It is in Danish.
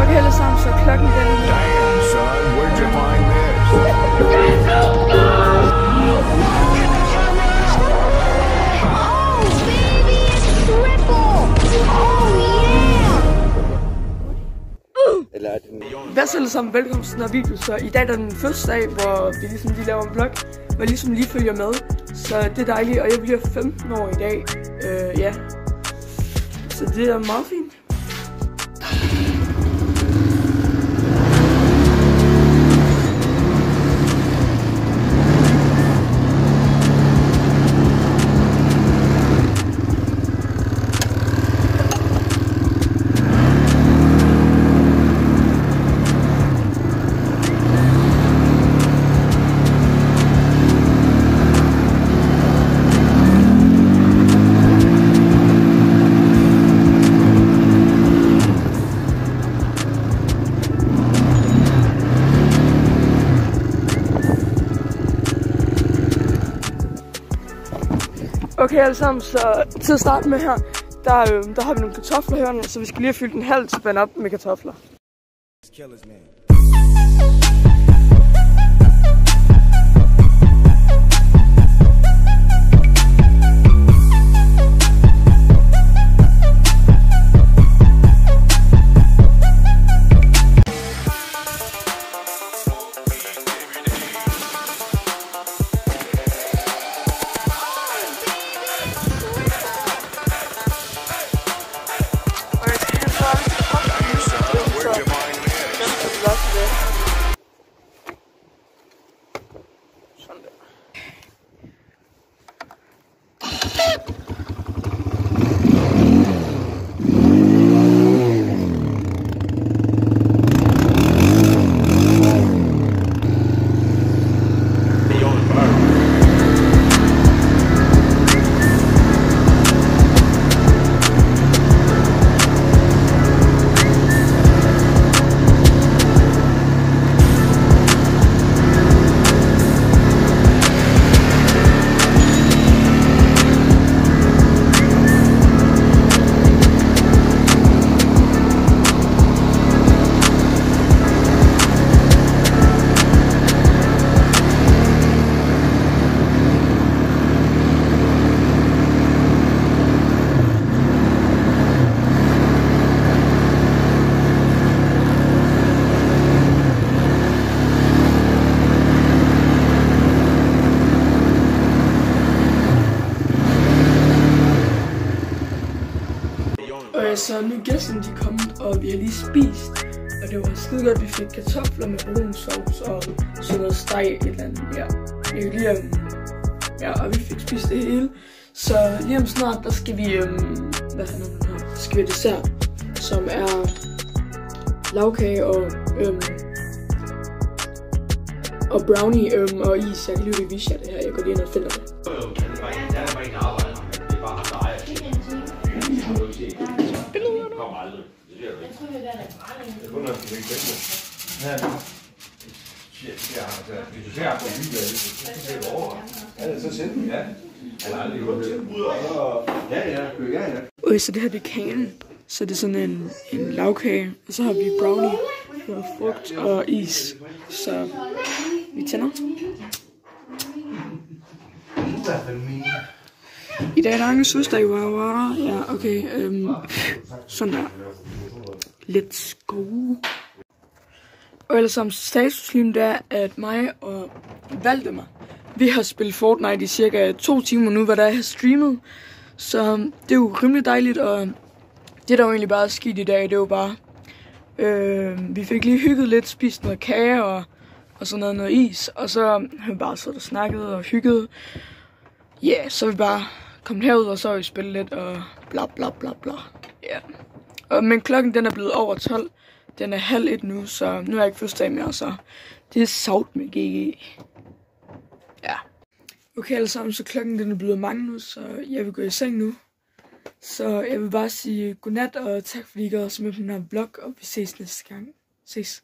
Okay, alle sammen, så klokken den er... Damn, son, where'd you find this? Oh, baby, it's triple! Oh, yeah! Hvad så alle sammen, velkommen til den her video. Så i dag er den første dag, hvor vi ligesom lige laver en vlog, hvor ligesom lige følger med. Så det er dejligt, og jeg bliver 15 år i dag. Ja. Så det er meget fint. Okay alle sammen, så til at starte med her, der har vi nogle kartofler her, så vi skal lige have fyldt en halv spand op med kartofler. Så nu er gæsterne de kommet, og vi har lige spist, og det var skide godt. Vi fik kartofler med brun sovs og sådan noget steg et eller andet. Ja, ja, og vi fik spist det hele. Så lige om snart, der skal vi, hvad handler det her? Skal vi have dessert, som er lavkage og brownie og is. Jeg kan lige vise jer det her. Jeg går lige ind og finder det. Okay, så det her det er kagen. Så det er sådan en lavkage. Og så har vi brownie og frugt og is. Så vi tænder. I dag er der ingen søsdag, wow. Ja, okay. Sådan der. Let's go. Og ellers som status lige der, at mig og Valdemar, vi har spillet Fortnite i cirka 2 timer nu, hvad der jeg har streamet. Så det er jo rimelig dejligt, og det der jo egentlig bare er sket i dag, det er jo bare, vi fik lige hygget lidt, spist noget kage og sådan noget is, og så har vi bare siddet og snakket og hygget. Ja, yeah, så er vi bare kommet herud, og så har vi spillet lidt og bla bla bla bla. Ja. Men klokken den er blevet over 12. Den er 12:30 nu, så nu er jeg ikke fødselsdag mere, så det er savt med GG. Ja. Okay alle sammen, så klokken den er blevet mange nu, så jeg vil gå i seng nu. Så jeg vil bare sige godnat, og tak fordi I gad at se med på den her vlog, og vi ses næste gang. Ses.